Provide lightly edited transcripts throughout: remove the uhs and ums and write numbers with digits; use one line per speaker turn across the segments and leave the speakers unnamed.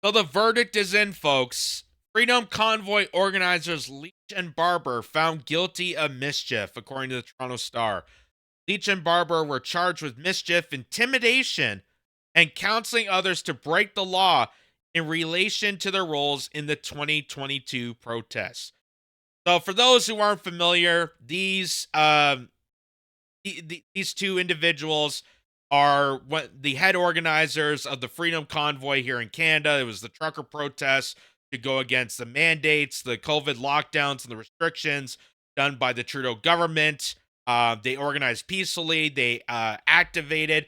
So the verdict is in, folks. Freedom Convoy organizers Leach and Barber found guilty of mischief, according to the Toronto Star. Leach and Barber were charged with mischief, intimidation, and counseling others to break the law in relation to their roles in the 2022 protests. So, for those who aren't familiar, these two individuals are what the head organizers of the Freedom Convoy here in Canada. It was the trucker protests to go against the mandates, the COVID lockdowns, and the restrictions done by the Trudeau government. They organized peacefully. They activated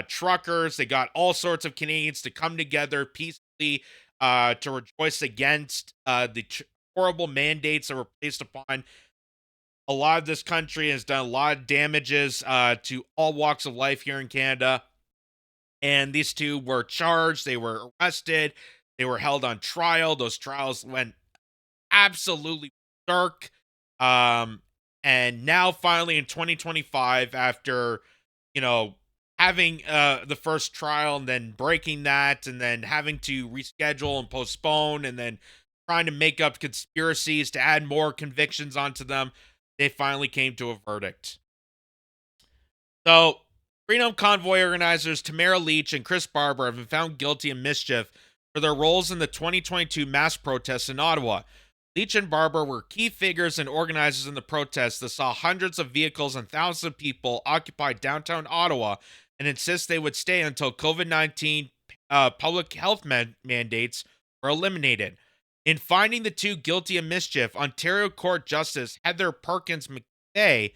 truckers. They got all sorts of Canadians to come together peacefully to rejoice against the horrible mandates that were placed upon a lot of this country, has done a lot of damages to all walks of life here in Canada. And these two were charged, they were arrested, they were held on trial. Those trials went absolutely dark. Um, and now, finally, in 2025, after, you know, having the first trial and then breaking that and then having to reschedule and postpone and then trying to make up conspiracies to add more convictions onto them, they finally came to a verdict. So, Freedom Convoy organizers Tamara Lich and Chris Barber have been found guilty of mischief for their roles in the 2022 mass protests in Ottawa. Lich and Barber were key figures and organizers in the protests that saw hundreds of vehicles and thousands of people occupy downtown Ottawa and insist they would stay until COVID-19 public health mandates were eliminated. In finding the two guilty of mischief, Ontario Court Justice Heather Perkins McVeigh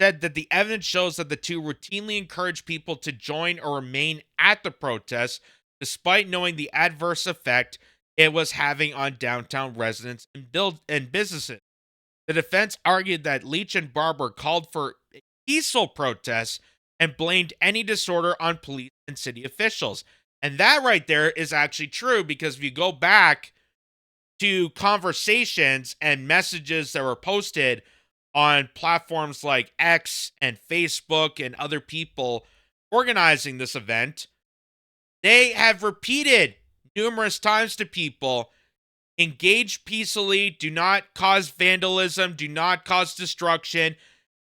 said that the evidence shows that the two routinely encouraged people to join or remain at the protests, despite knowing the adverse effect it was having on downtown residents and businesses. The defense argued that Leach and Barber called for peaceful protests and blamed any disorder on police and city officials. And that right there is actually true, because if you go back to conversations and messages that were posted on platforms like X and Facebook and other people organizing this event, they have repeated numerous times to people: engage peacefully, do not cause vandalism, do not cause destruction,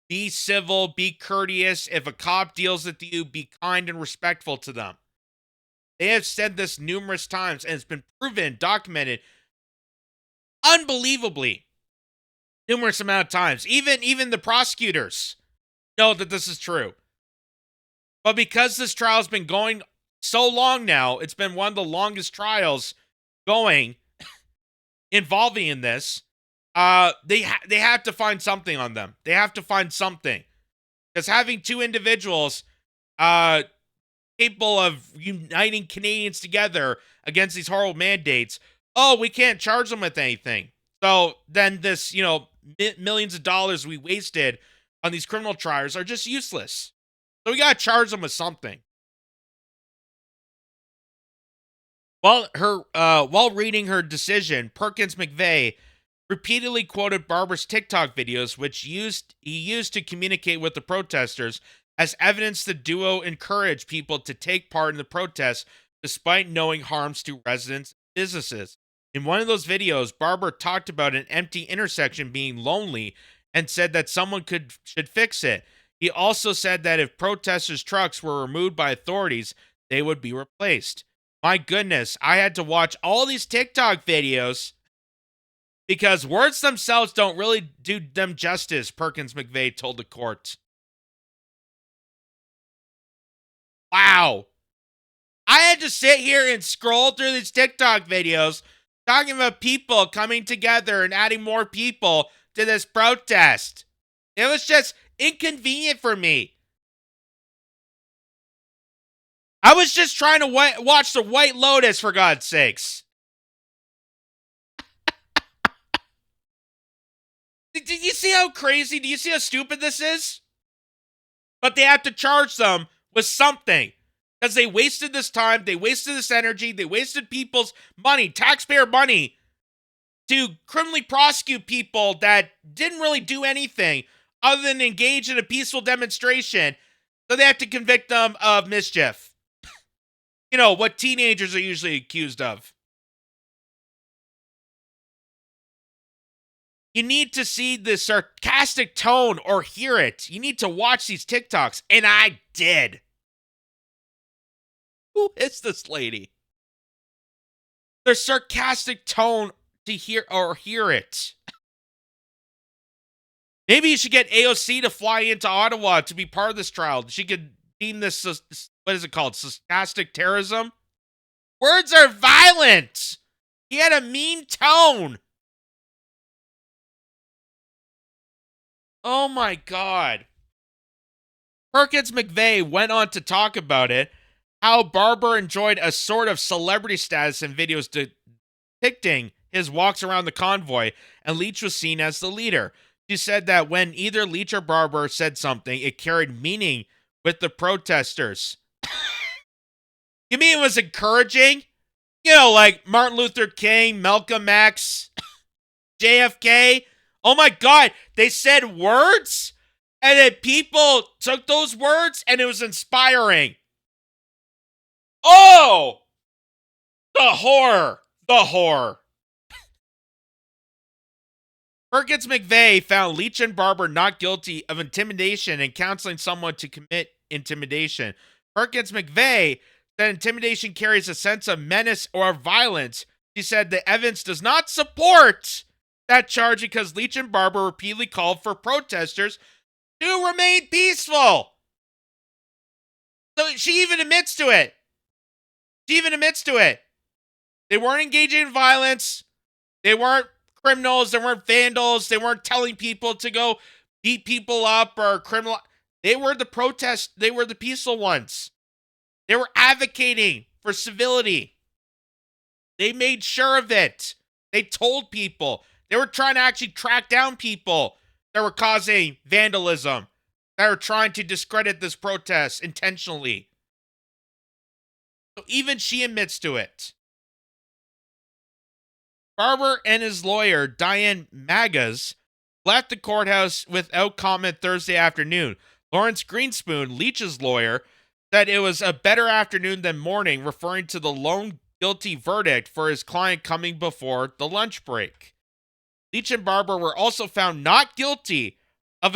be civil, be courteous. If a cop deals with you, be kind and respectful to them. They have said this numerous times, and it's been proven, documented unbelievably numerous amount of times. Even the prosecutors know that this is true. But because this trial has been going so long now, it's been one of the longest trials going involving in this. They have to find something on them. They have to find something, because having two individuals capable of uniting Canadians together against these horrible mandates, we can't charge them with anything. So then this, millions of dollars we wasted on these criminal trials are just useless. So we got to charge them with something. While reading her decision, Perkins McVeigh repeatedly quoted Barber's TikTok videos, which he used to communicate with the protesters, as evidence the duo encouraged people to take part in the protests despite knowing harms to residents and businesses. In one of those videos, Barber talked about an empty intersection being lonely and said that someone should fix it. He also said that if protesters' trucks were removed by authorities, they would be replaced. My goodness, I had to watch all these TikTok videos because words themselves don't really do them justice, Perkins McVeigh told the court. Wow. I had to sit here and scroll through these TikTok videos talking about people coming together and adding more people to this protest. It was just inconvenient for me. I was just trying to watch The White Lotus, for God's sakes. Did you see how crazy? Do you see how stupid this is? But they have to charge them with something, because they wasted this time, they wasted this energy, they wasted people's money, taxpayer money, to criminally prosecute people that didn't really do anything other than engage in a peaceful demonstration. So they have to convict them of mischief. What teenagers are usually accused of. You need to see the sarcastic tone or hear it. You need to watch these TikToks. And I did. Who is this lady? The sarcastic tone to hear it. Maybe you should get AOC to fly into Ottawa to be part of this trial. She could deem this, what is it called? Sarcastic terrorism? Words are violent. He had a mean tone. Oh my God. Perkins McVeigh went on to talk about it, how Barber enjoyed a sort of celebrity status in videos depicting his walks around the convoy, and Lich was seen as the leader. She said that when either Lich or Barber said something, it carried meaning with the protesters. You mean it was encouraging? You know, like Martin Luther King, Malcolm X, JFK. Oh my God, they said words, and then people took those words, and it was inspiring. Oh! The horror. The horror. Perkins McVeigh found Lich and Barber not guilty of intimidation and counseling someone to commit intimidation. Perkins McVeigh said intimidation carries a sense of menace or violence. She said the evidence does not support that charge because Lich and Barber repeatedly called for protesters to remain peaceful. So she even admits to it. They weren't engaging in violence. They weren't criminals. They weren't vandals. They weren't telling people to go beat people up or criminal. They were the protest. They were the peaceful ones. They were advocating for civility. They made sure of it. They told people. They were trying to actually track down people that were causing vandalism, that were trying to discredit this protest intentionally. So even she admits to it. Barber and his lawyer, Diane Magas, left the courthouse without comment Thursday afternoon. Lawrence Greenspoon, Lich's lawyer, said it was a better afternoon than morning, referring to the lone guilty verdict for his client coming before the lunch break. Lich and Barber were also found not guilty of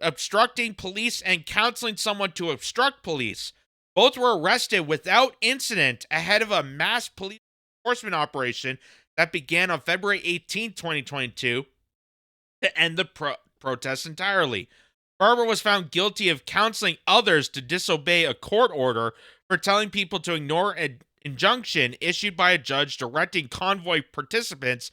obstructing police and counseling someone to obstruct police. Both were arrested without incident ahead of a mass police enforcement operation that began on February 18, 2022, to end the protests entirely. Barber was found guilty of counseling others to disobey a court order for telling people to ignore an injunction issued by a judge directing convoy participants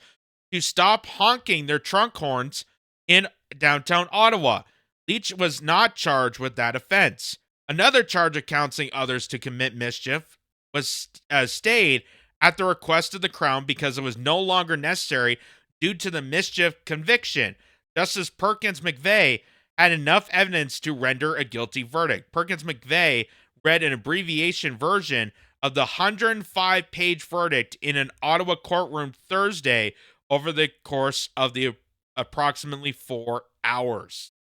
to stop honking their trunk horns in downtown Ottawa. Lich was not charged with that offense. Another charge of counseling others to commit mischief was stayed at the request of the Crown because it was no longer necessary due to the mischief conviction. Justice Perkins McVeigh had enough evidence to render a guilty verdict. Perkins McVeigh read an abbreviation version of the 105-page verdict in an Ottawa courtroom Thursday over the course of the approximately 4 hours.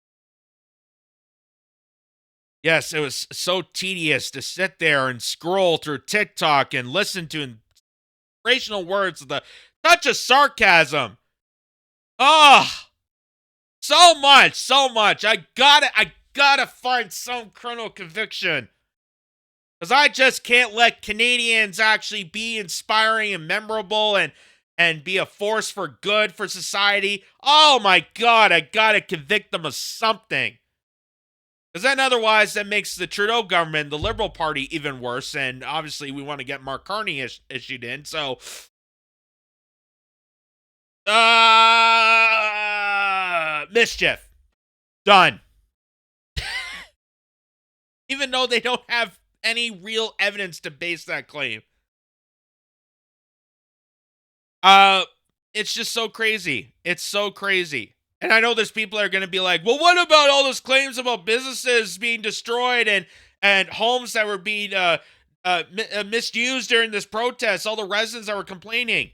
Yes, it was so tedious to sit there and scroll through TikTok and listen to inspirational words with a touch of sarcasm. Oh, so much. I gotta find some criminal conviction. Because I just can't let Canadians actually be inspiring and memorable and be a force for good for society. Oh my God, I gotta convict them of something. Because then otherwise that makes the Trudeau government, the Liberal Party, even worse. And obviously we want to get Mark Carney issued in. So, Mischief. Done. Even though they don't have any real evidence to base that claim. It's just so crazy. It's so crazy. And I know there's people that are going to be like, well, what about all those claims about businesses being destroyed and homes that were being misused during this protest, all the residents that were complaining?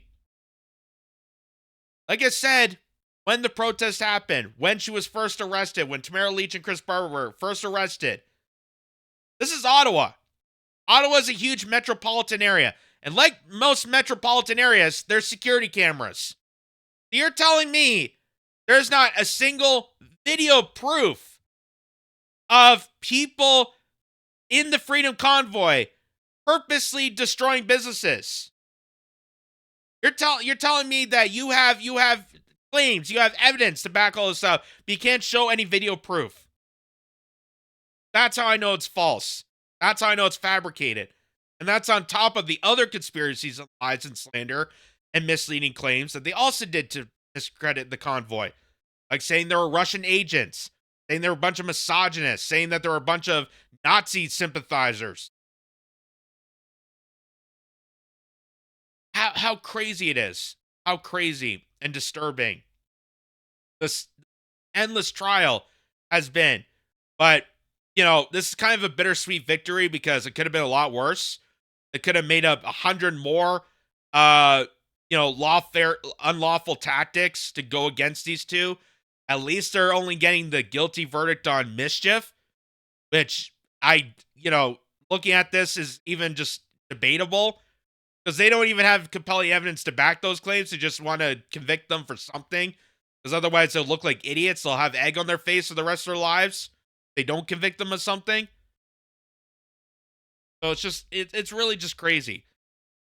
Like I said, when the protest happened, when she was first arrested, when Tamara Lich and Chris Barber were first arrested, this is Ottawa. Ottawa is a huge metropolitan area. And like most metropolitan areas, there's security cameras. You're telling me There's not a single video proof of people in the Freedom Convoy purposely destroying businesses. You're telling me that you have claims, you have evidence to back all this up, but you can't show any video proof. That's how I know it's false. That's how I know it's fabricated. And that's on top of the other conspiracies of lies and slander and misleading claims that they also did to discredit the convoy. Like saying there were Russian agents, saying there were a bunch of misogynists, saying that there were a bunch of Nazi sympathizers. How crazy it is. How crazy and disturbing this endless trial has been. But, this is kind of a bittersweet victory because it could have been a lot worse. It could have made up 100 more, unlawful tactics to go against these two. At least they're only getting the guilty verdict on Mischief, which looking at this is even just debatable because they don't even have compelling evidence to back those claims. They just want to convict them for something because otherwise they'll look like idiots. They'll have egg on their face for the rest of their lives. They don't convict them of something. So it's really just crazy.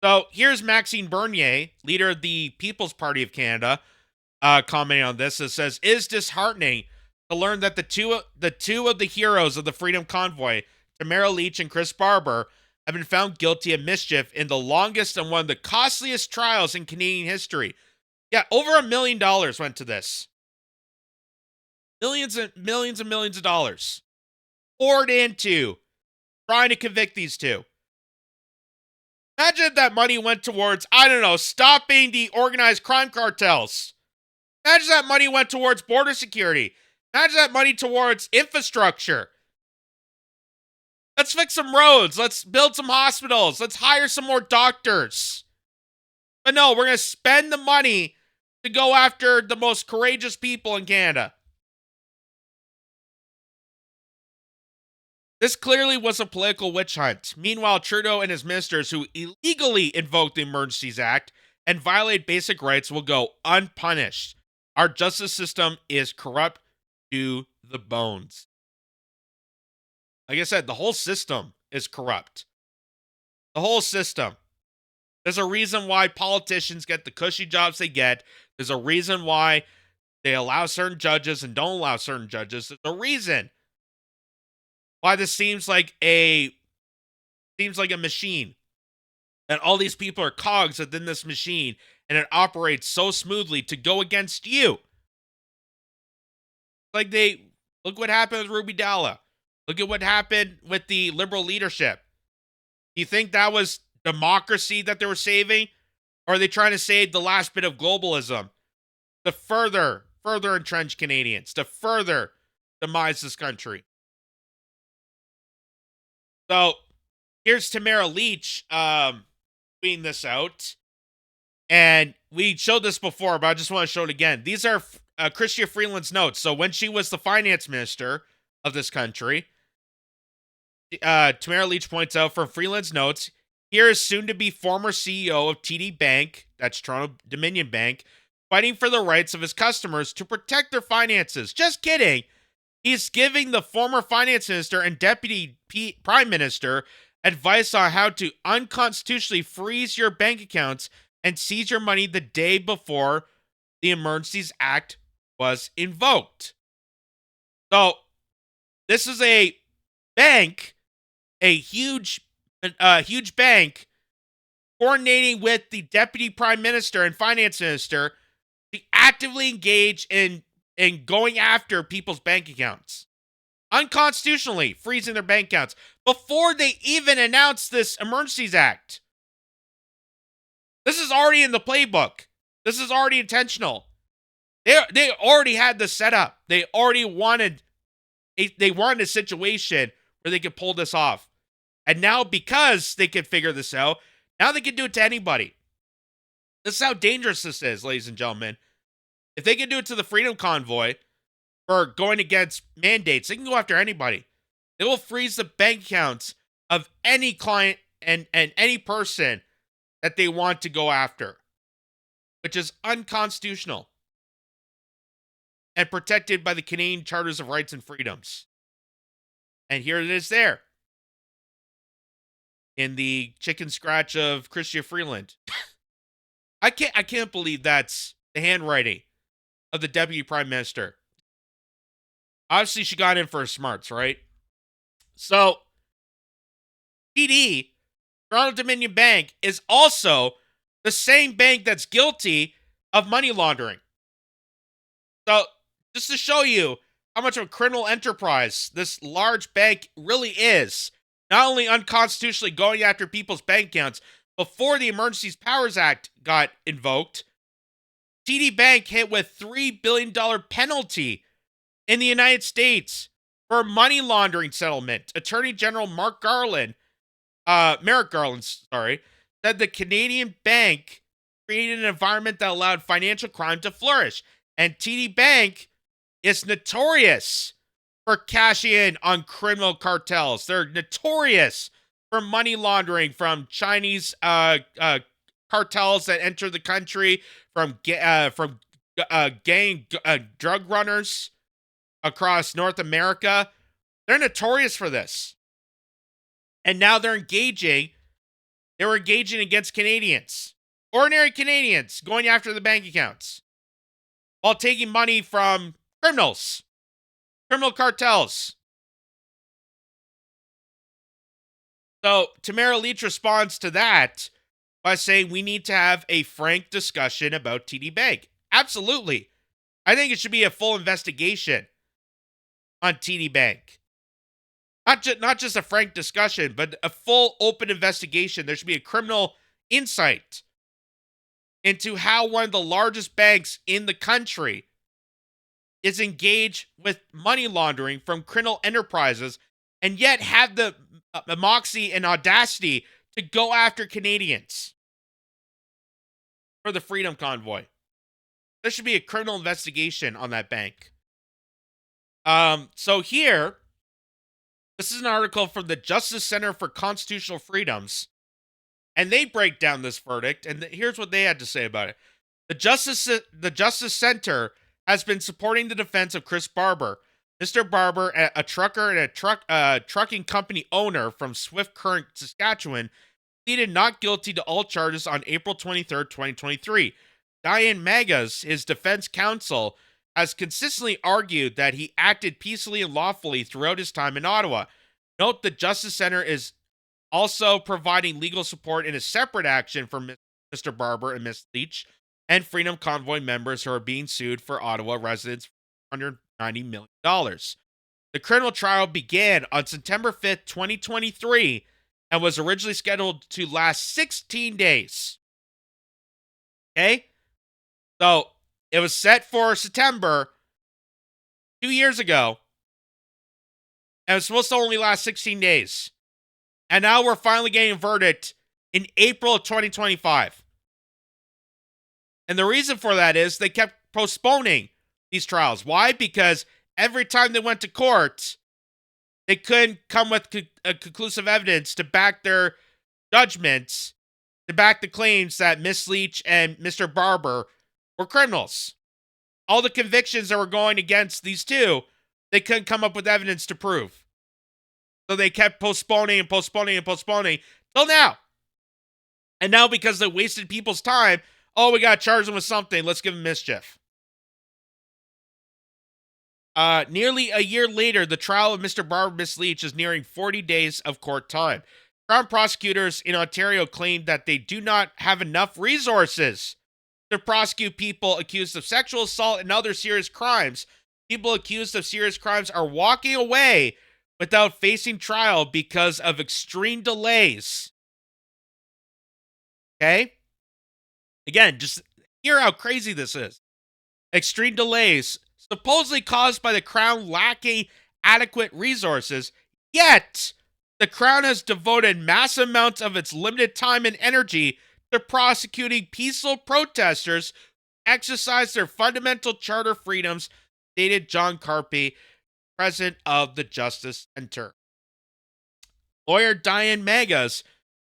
So here's Maxime Bernier, leader of the People's Party of Canada, commenting on this. It says, "It is disheartening to learn that the two of the heroes of the Freedom Convoy, Tamara Lich and Chris Barber, have been found guilty of mischief in the longest and one of the costliest trials in Canadian history." Yeah, over $1 million went to this. Millions and millions and millions of dollars poured into trying to convict these two. Imagine if that money went towards, I don't know, stopping the organized crime cartels. Imagine that money went towards border security. Imagine that money towards infrastructure. Let's fix some roads. Let's build some hospitals. Let's hire some more doctors. But no, we're going to spend the money to go after the most courageous people in Canada. This clearly was a political witch hunt. Meanwhile, Trudeau and his ministers who illegally invoked the Emergencies Act and violate basic rights will go unpunished. Our justice system is corrupt to the bones. Like I said, the whole system is corrupt. The whole system. There's a reason why politicians get the cushy jobs they get. There's a reason why they allow certain judges and don't allow certain judges. There's a reason why this seems like a machine. And all these people are cogs within this machine, and it operates so smoothly to go against you. Look what happened with Ruby Dalla. Look at what happened with the Liberal leadership. Do you think that was democracy that they were saving? Or are they trying to save the last bit of globalism to further entrench Canadians, to further demise this country? So here's Tamara Lich tweeting this out. And we showed this before, but I just want to show it again. These are Chrystia Freeland's notes. So when she was the finance minister of this country, Tamara Lich points out from Freeland's notes, here is soon-to-be former CEO of TD Bank, that's Toronto Dominion Bank, fighting for the rights of his customers to protect their finances. Just kidding. He's giving the former finance minister and deputy prime minister advice on how to unconstitutionally freeze your bank accounts and seize your money the day before the Emergencies Act was invoked. So, this is a bank, a huge bank, coordinating with the deputy prime minister and finance minister to actively engage in going after people's bank accounts. Unconstitutionally freezing their bank accounts before they even announced this Emergencies Act. This is already in the playbook. This is already intentional. They already had this set up. They already wanted a situation where they could pull this off. And now, because they could figure this out, now they can do it to anybody. This is how dangerous this is, ladies and gentlemen. If they can do it to the Freedom Convoy for going against mandates, they can go after anybody. They will freeze the bank accounts of any client and any person that they want to go after, which is unconstitutional. and protected by the Canadian Charters of Rights and Freedoms. And here it is there in the chicken scratch of Chrystia Freeland. I can't believe that's the handwriting of the Deputy Prime Minister. Obviously, she got in for her smarts, right? So, TD, Toronto Dominion Bank, is also the same bank that's guilty of money laundering. So, just to show you how much of a criminal enterprise this large bank really is, not only unconstitutionally going after people's bank accounts, before the Emergency Powers Act got invoked, TD Bank hit with $3 billion penalty in the United States for money laundering settlement. Attorney General Merrick Garland, said the Canadian bank created an environment that allowed financial crime to flourish. And TD Bank is notorious for cashing in on criminal cartels. They're notorious for money laundering from Chinese cartels that enter the country, from gang drug runners across North America. They're notorious for this. And now they were engaging against Canadians. Ordinary Canadians going after the bank accounts while taking money from criminals, criminal cartels. So Tamara Lich responds to that by saying we need to have a frank discussion about TD Bank. Absolutely. I think it should be a full investigation on TD Bank. Not just a frank discussion, but a full open investigation. There should be a criminal insight into how one of the largest banks in the country is engaged with money laundering from criminal enterprises, and yet have the moxie and audacity to go after Canadians for the Freedom Convoy. There should be a criminal investigation on that bank. So here, this is an article from the Justice Center for Constitutional Freedoms, and they break down this verdict, and here's what they had to say about it. The Justice Center has been supporting the defense of Chris Barber. Mr. Barber, a trucker and a trucking company owner from Swift Current, Saskatchewan, pleaded not guilty to all charges on April 23rd, 2023. Diane Magas, his defense counsel, has consistently argued that he acted peacefully and lawfully throughout his time in Ottawa. Note the Justice Center is also providing legal support in a separate action for Mr. Barber and Ms. Lich and Freedom Convoy members who are being sued for Ottawa residents for $190 million. The criminal trial began on September 5th, 2023, and was originally scheduled to last 16 days. Okay? So, it was set for September 2 years ago, and it was supposed to only last 16 days. And now we're finally getting a verdict in April of 2025. And the reason for that is they kept postponing these trials. Why? Because every time they went to court, they couldn't come with conclusive evidence to back their judgments, to back the claims that Miss Lich and Mr. Barber were criminals. All the convictions that were going against these two, they couldn't come up with evidence to prove. So they kept postponing and postponing and postponing till now. And now because they wasted people's time, oh, we got to charge them with something. Let's give them mischief. Nearly a year later, the trial of Mr. Barber and Miss Lich is nearing 40 days of court time. Crown prosecutors in Ontario claim that they do not have enough resources to prosecute people accused of sexual assault and other serious crimes. People accused of serious crimes are walking away without facing trial because of extreme delays. Okay? Again, just hear how crazy this is. Extreme delays, supposedly caused by the Crown lacking adequate resources, yet the Crown has devoted massive amounts of its limited time and energy to prosecuting peaceful protesters who exercise their fundamental charter freedoms, stated John Carpy, president of the Justice Center. Lawyer Diane Magas,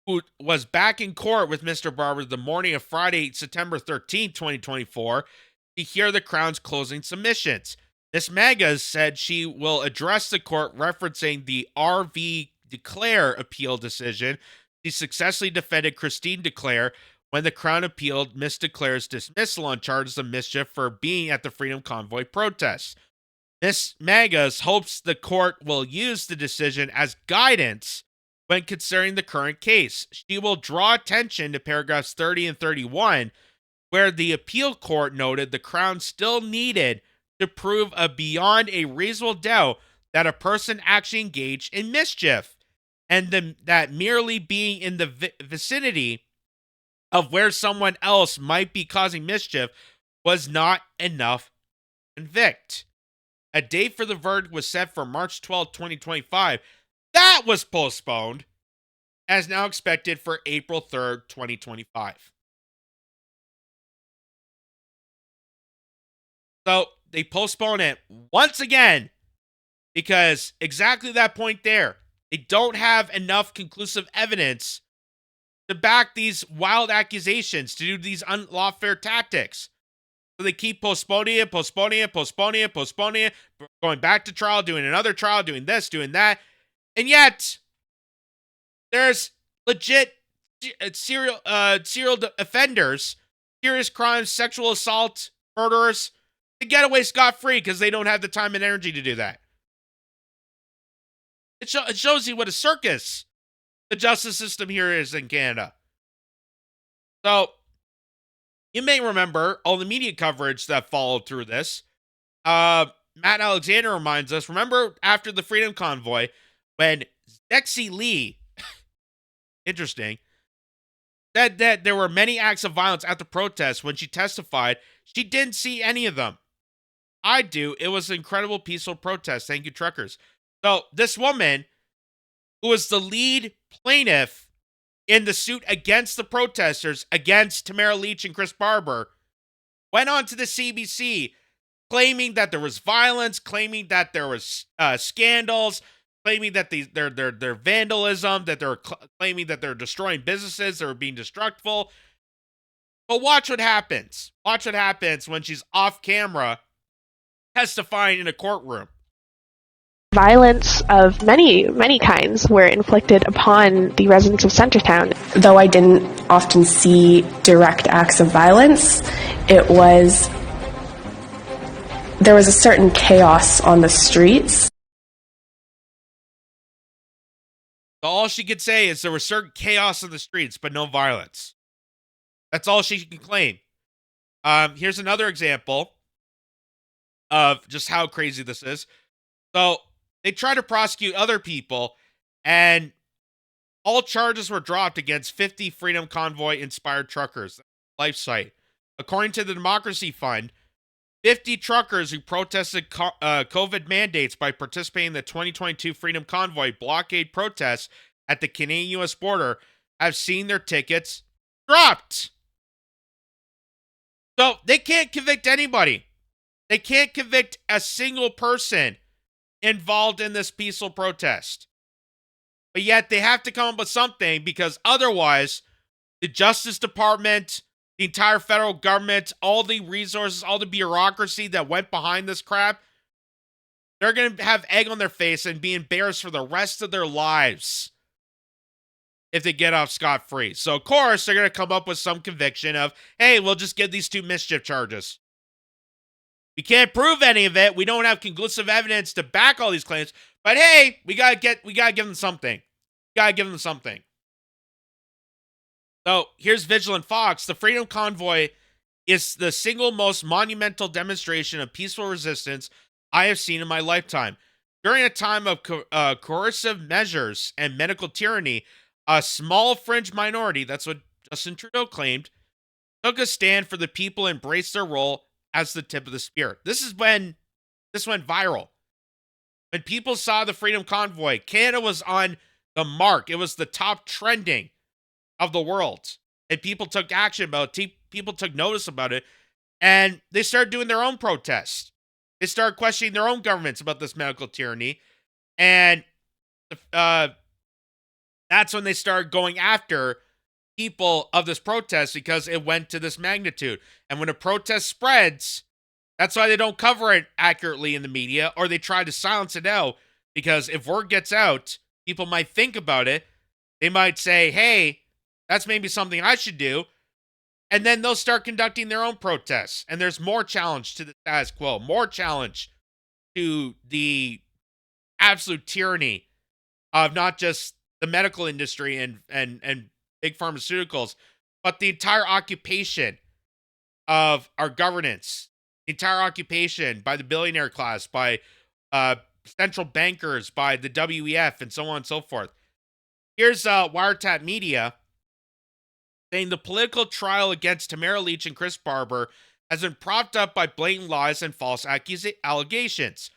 who was back in court with Mr. Barber the morning of Friday, September 13, 2024, to hear the Crown's closing submissions. Miss Magas said she will address the court referencing the R.V. Declare appeal decision. She successfully defended Christine Declare when the Crown appealed Miss Declare's dismissal on charges of mischief for being at the Freedom Convoy protests. Miss Magas hopes the court will use the decision as guidance when considering the current case. She will draw attention to paragraphs 30 and 31, where the appeal court noted the Crown still needed to prove beyond a reasonable doubt that a person actually engaged in mischief, and that merely being in the vicinity of where someone else might be causing mischief was not enough to convict. A date for the verdict was set for March 12, 2025. That was postponed, as now expected for April 3rd, 2025. So they postpone it once again because exactly that point there. They don't have enough conclusive evidence to back these wild accusations, to do these unlawful tactics. So they keep postponing it, going back to trial, doing another trial, doing this, doing that. And yet, there's legit serial offenders, serious crimes, sexual assault, murderers, to get away scot-free because they don't have the time and energy to do that. It shows you what a circus the justice system here is in Canada. So, you may remember all the media coverage that followed through this. Matt Alexander reminds us, remember after the Freedom Convoy, when Zexi Lee, interesting, said that there were many acts of violence at the protest. When she testified, she didn't see any of them. I do. It was an incredible peaceful protest. Thank you, truckers. So this woman, who was the lead plaintiff in the suit against the protesters, against Tamara Lich and Chris Barber, went on to the CBC claiming that there was violence, claiming that there was scandals, claiming that their vandalism, that they're claiming that they're destroying businesses, that are being destructful. But watch what happens. Watch what happens when she's off camera testifying in a courtroom.
Violence of many kinds were inflicted upon the residents of Centretown.
Though I didn't often see direct acts of violence, there was a certain chaos on the streets.
All she could say is there was certain chaos in the streets, but no violence. That's all she can claim. Here's another example of just how crazy this is. So, they tried to prosecute other people, and all charges were dropped against 50 Freedom Convoy-inspired truckers. Life site. According to the Democracy Fund, 50 truckers who protested COVID mandates by participating in the 2022 Freedom Convoy blockade protests at the Canadian-U.S. border have seen their tickets dropped. So, they can't convict anybody. They can't convict a single person involved in this peaceful protest. But yet they have to come up with something, because otherwise the Justice Department, the entire federal government, all the resources, all the bureaucracy that went behind this crap, they're going to have egg on their face and be embarrassed for the rest of their lives if they get off scot-free. So of course they're going to come up with some conviction of, hey, we'll just give these 2 mischief charges. We can't prove any of it. We don't have conclusive evidence to back all these claims. But hey, we gotta give them something. So here's Vigilant Fox. The Freedom Convoy is the single most monumental demonstration of peaceful resistance I have seen in my lifetime. During a time of coercive measures and medical tyranny, a small fringe minority, that's what Justin Trudeau claimed, took a stand for the people and embraced their role as the tip of the spear. This is when this went viral. When people saw the Freedom Convoy, Canada was on the mark. It was the top trending of the world. And people took action about it. People took notice about it. And they started doing their own protests. They started questioning their own governments about this medical tyranny. And that's when they started going after people of this protest because it went to this magnitude. And when a protest spreads, that's why they don't cover it accurately in the media, or they try to silence it out, because if word gets out, people might think about it. They might say, hey, that's maybe something I should do. And then they'll start conducting their own protests. And there's more challenge to the status quo, more challenge to the absolute tyranny of not just the medical industry and big pharmaceuticals, but the entire occupation of our governance, the entire occupation by the billionaire class, by central bankers, by the WEF, and so on and so forth. Here's Wiretap Media saying the political trial against Tamara Lich and Chris Barber has been propped up by blatant lies and false allegations.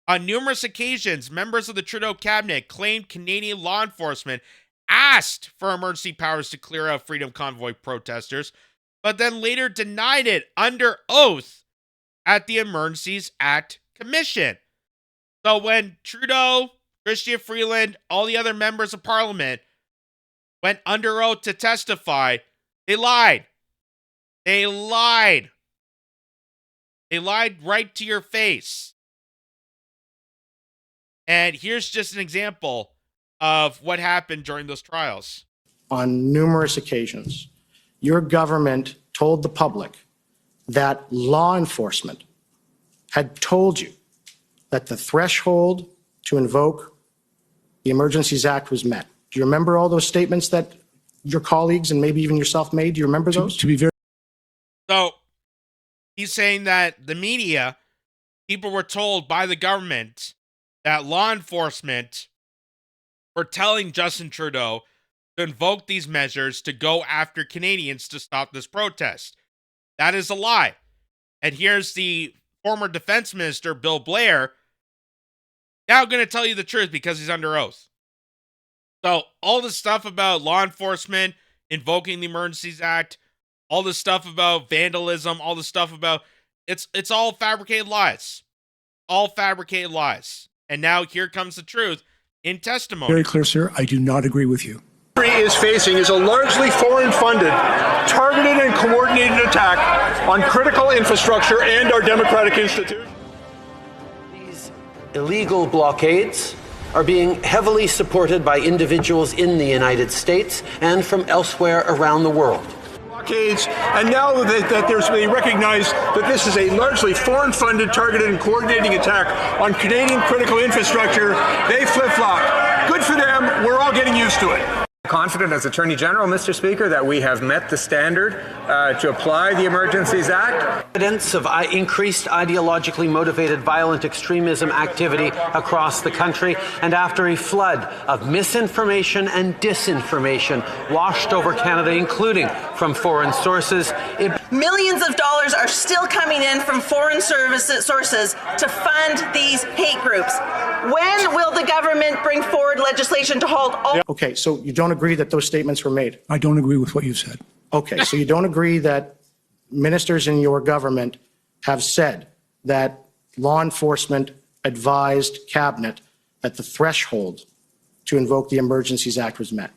On numerous occasions, members of the Trudeau cabinet claimed Canadian law enforcement asked for emergency powers to clear out Freedom Convoy protesters, but then later denied it under oath at the Emergencies Act Commission. So when Trudeau, Chrystia Freeland, all the other members of Parliament went under oath to testify, they lied. They lied. They lied right to your face. And here's just an example of what happened during those trials.
On numerous occasions, your government told the public that law enforcement had told you that the threshold to invoke the Emergencies Act was met. Do you remember all those statements that your colleagues and maybe even yourself made? Do you remember those?
So he's saying that the media, people were told by the government that law enforcement were telling Justin Trudeau to invoke these measures to go after Canadians to stop this protest. That is a lie. And here's the former defense minister, Bill Blair, now going to tell you the truth because he's under oath. So all this stuff about law enforcement invoking the Emergencies Act, all this stuff about vandalism, all this stuff about it's all fabricated lies. All fabricated lies. And now here comes the truth in testimony.
Very clear, sir. I do not agree with you.
Is facing is a largely foreign-funded, targeted and coordinated attack on critical infrastructure and our democratic institutions.
These illegal blockades are being heavily supported by individuals in the United States and from elsewhere around the world.
And now that there's been recognized that this is a largely foreign-funded, targeted and coordinating attack on Canadian critical infrastructure, they flip-flop. Good for them. We're all getting used to it.
Confident as Attorney General, Mr. Speaker, that we have met the standard to apply the Emergencies Act.
Evidence of increased ideologically motivated violent extremism activity across the country, and after a flood of misinformation and disinformation washed over Canada, including from foreign sources.
Millions of dollars are still coming in from foreign sources to fund these hate groups. When will the government bring forward legislation to halt all...
Okay, so you don't agree that those statements were made?
I don't agree with what you said.
Okay, so you don't agree that ministers in your government have said that law enforcement advised cabinet that the threshold to invoke the Emergencies Act was met?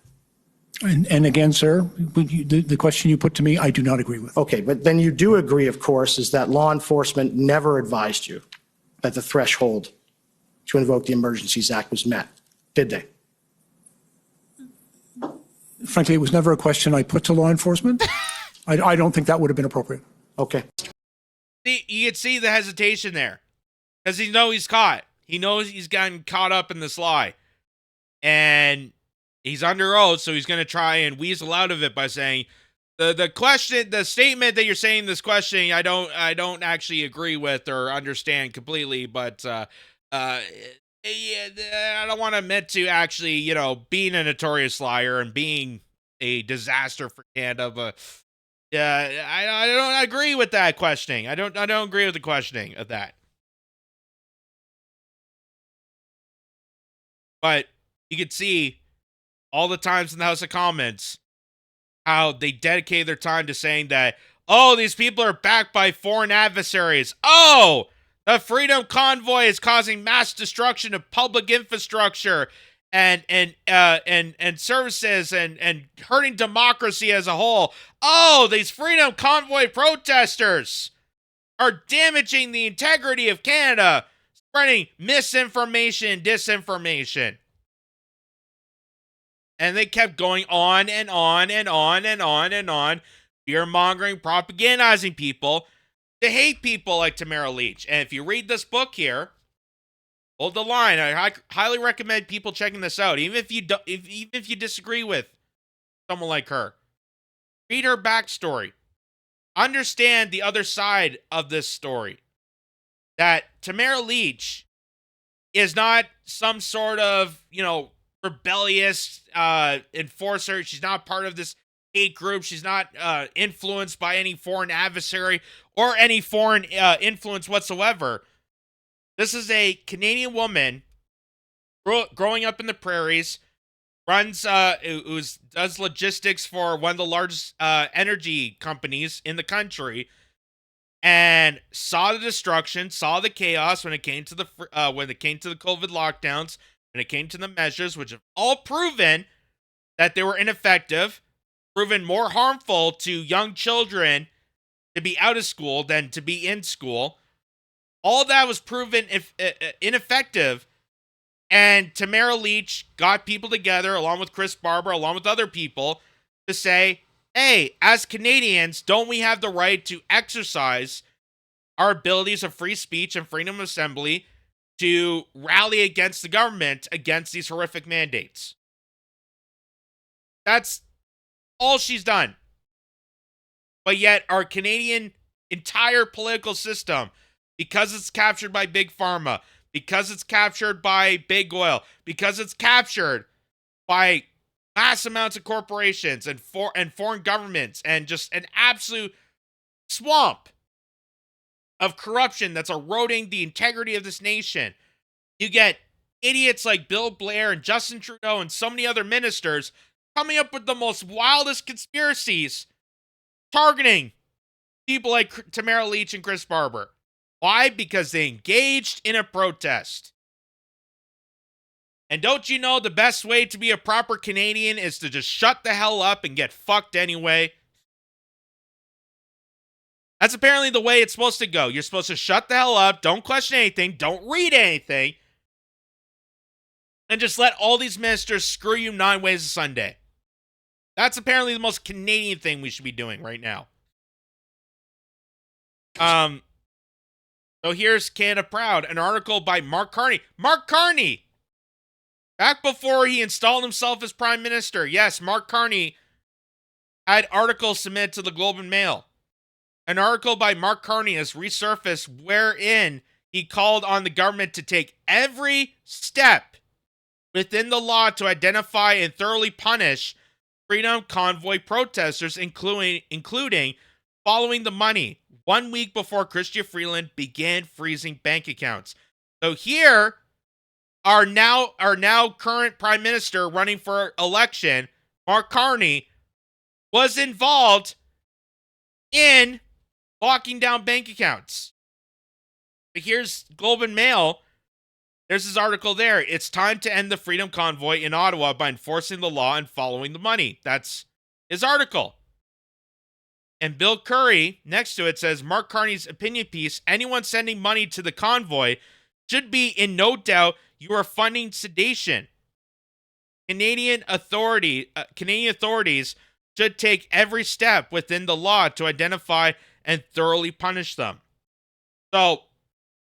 And again, sir, the question you put to me, I do not agree with.
Okay, but then you do agree, of course, is that law enforcement never advised you that the threshold to invoke the Emergencies Act was met, did they?
Frankly, it was never a question I put to law enforcement. I don't think that would have been appropriate.
Okay.
See, you can see the hesitation there because he knows he's caught. He knows he's gotten caught up in this lie. And he's under oath, so he's going to try and weasel out of it by saying, the statement that you're saying this question, I don't actually agree with or understand completely, but yeah, I don't want to admit to actually, being a notorious liar and being a disaster for Canada, but yeah, I don't agree with that questioning. I don't agree with the questioning of that. But you can see all the times in the House of Commons how they dedicate their time to saying that, oh, these people are backed by foreign adversaries. Oh, the Freedom Convoy is causing mass destruction of public infrastructure and services and hurting democracy as a whole. Oh, these Freedom Convoy protesters are damaging the integrity of Canada, spreading misinformation, disinformation. And they kept going on and on and on and on and on, fear-mongering, propagandizing people to hate people like Tamara Lich. And if you read this book here, hold the line. I highly recommend people checking this out, even if you disagree with someone like her. Read her backstory. Understand the other side of this story. That Tamara Lich is not some sort of, rebellious enforcer. She's not part of this hate group. She's not influenced by any foreign adversary or any foreign influence whatsoever. This is a Canadian woman growing up in the prairies, does logistics for one of the largest energy companies in the country, and saw the destruction, saw the chaos when it came to the COVID lockdowns, when it came to the measures, which have all proven that they were ineffective, proven more harmful to young children to be out of school than to be in school. All that was proven ineffective, and Tamara Lich got people together, along with Chris Barber, along with other people, to say, hey, as Canadians, don't we have the right to exercise our abilities of free speech and freedom of assembly to rally against the government, against these horrific mandates? That's all she's done. But yet, our Canadian entire political system, because it's captured by Big Pharma, because it's captured by Big Oil, because it's captured by mass amounts of corporations and foreign governments, and just an absolute swamp of corruption that's eroding the integrity of this nation. You get idiots like Bill Blair and Justin Trudeau and so many other ministers coming up with the most wildest conspiracies targeting people like Tamara Lich and Chris Barber. Why? Because they engaged in a protest. And don't you know the best way to be a proper Canadian is to just shut the hell up and get fucked anyway? That's apparently the way it's supposed to go. You're supposed to shut the hell up, don't question anything, don't read anything, and just let all these ministers screw you 9 ways a Sunday. That's apparently the most Canadian thing we should be doing right now. So here's Canada Proud, an article by Mark Carney. Mark Carney! Back before he installed himself as Prime Minister, yes, Mark Carney had articles submitted to the Globe and Mail. An article by Mark Carney has resurfaced wherein he called on the government to take every step within the law to identify and thoroughly punish Freedom Convoy protesters, including following the money 1 week before Chrystia Freeland began freezing bank accounts. So here, our now current Prime Minister running for election, Mark Carney, was involved in locking down bank accounts. But here's Globe and Mail. There's his article there. It's time to end the Freedom Convoy in Ottawa by enforcing the law and following the money. That's his article. And Bill Curry, next to it, says, Mark Carney's opinion piece, anyone sending money to the convoy should be in no doubt you are funding sedation. Canadian authorities should take every step within the law to identify and thoroughly punish them. So,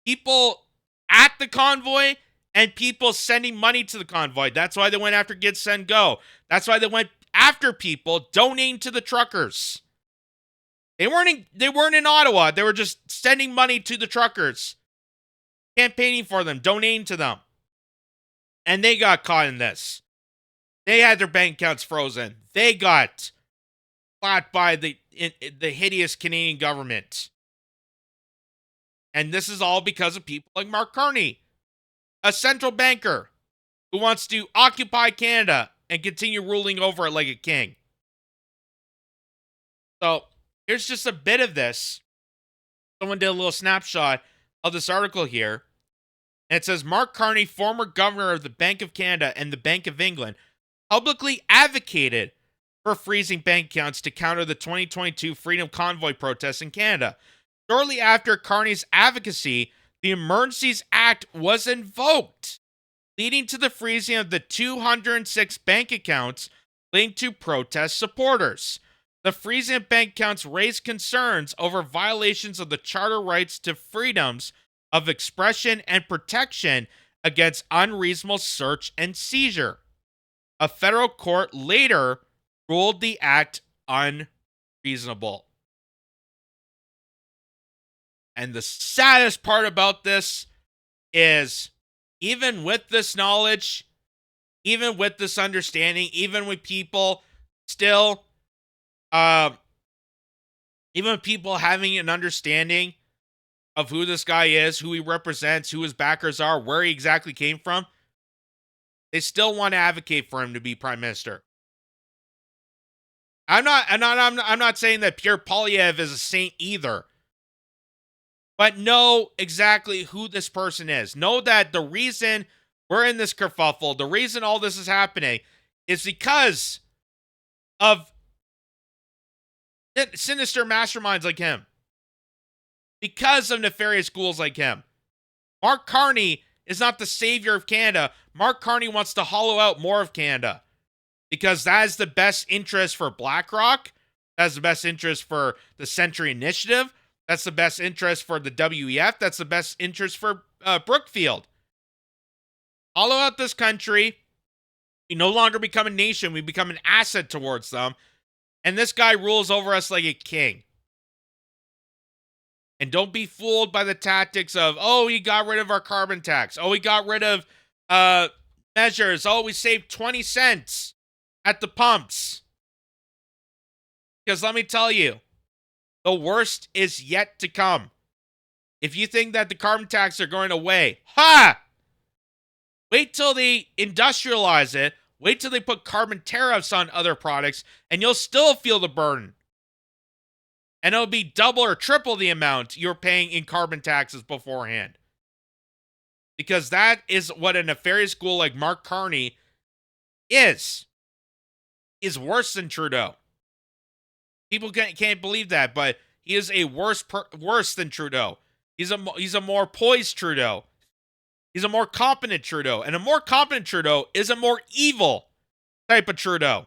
people at the convoy and people sending money to the convoy. That's why they went after Get Send Go. That's why they went after people donating to the truckers. They weren't in Ottawa. They were just sending money to the truckers, campaigning for them, donating to them. And they got caught in this. They had their bank accounts frozen. They got flat by the hideous Canadian government. And this is all because of people like Mark Carney, a central banker who wants to occupy Canada and continue ruling over it like a king. So, here's just a bit of this. Someone did a little snapshot of this article here. And it says, Mark Carney, former governor of the Bank of Canada and the Bank of England, publicly advocated for freezing bank accounts to counter the 2022 Freedom Convoy protests in Canada. Shortly after Carney's advocacy, the Emergencies Act was invoked, leading to the freezing of the 206 bank accounts linked to protest supporters. The freezing of bank accounts raised concerns over violations of the Charter rights to freedoms of expression and protection against unreasonable search and seizure. A federal court later ruled the act unreasonable. And the saddest part about this is, even with this knowledge, even with this understanding, even with people still, even with people having an understanding of who this guy is, who he represents, who his backers are, where he exactly came from, they still want to advocate for him to be prime minister. I'm not saying that Pierre Poilievre is a saint either. But know exactly who this person is. Know that the reason we're in this kerfuffle, the reason all this is happening, is because of sinister masterminds like him. Because of nefarious ghouls like him. Mark Carney is not the savior of Canada. Mark Carney wants to hollow out more of Canada. Because that is the best interest for BlackRock. That's the best interest for the Century Initiative. That's the best interest for the WEF. That's the best interest for Brookfield. Hollow out this country. We no longer become a nation. We become an asset towards them. And this guy rules over us like a king. And don't be fooled by the tactics of, oh, he got rid of our carbon tax. Oh, he got rid of measures. Oh, we saved 20 cents at the pumps. Because let me tell you, the worst is yet to come. If you think that the carbon tax are going away, wait till they industrialize it. Wait till they put carbon tariffs on other products, and you'll still feel the burden. And it'll be double or triple the amount you're paying in carbon taxes beforehand. Because that is what a nefarious ghoul like Mark Carney is worse than Trudeau. People can't believe that, but he is a worse than Trudeau. He's a more poised Trudeau. He's a more competent Trudeau. And a more competent Trudeau is a more evil type of Trudeau.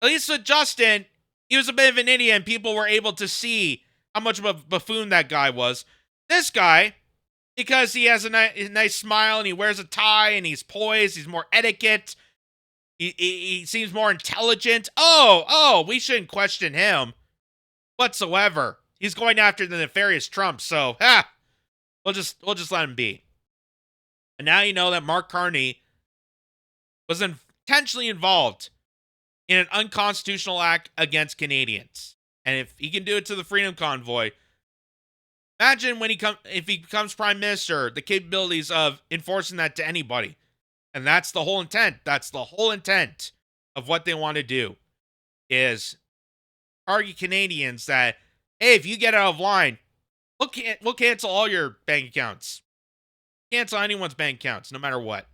At least with Justin, he was a bit of an idiot and people were able to see how much of a buffoon that guy was. This guy, because he has a nice smile and he wears a tie and he's poised, he's more etiquette, he seems more intelligent. Oh, we shouldn't question him whatsoever. He's going after the nefarious Trump, so we'll just let him be. And now you know that Mark Carney was intentionally involved in an unconstitutional act against Canadians. And if he can do it to the Freedom Convoy, imagine if he becomes prime minister, the capabilities of enforcing that to anybody. And that's the whole intent. That's the whole intent of what they want to do, is target Canadians that, hey, if you get out of line, we'll cancel all your bank accounts. Cancel anyone's bank accounts, no matter what.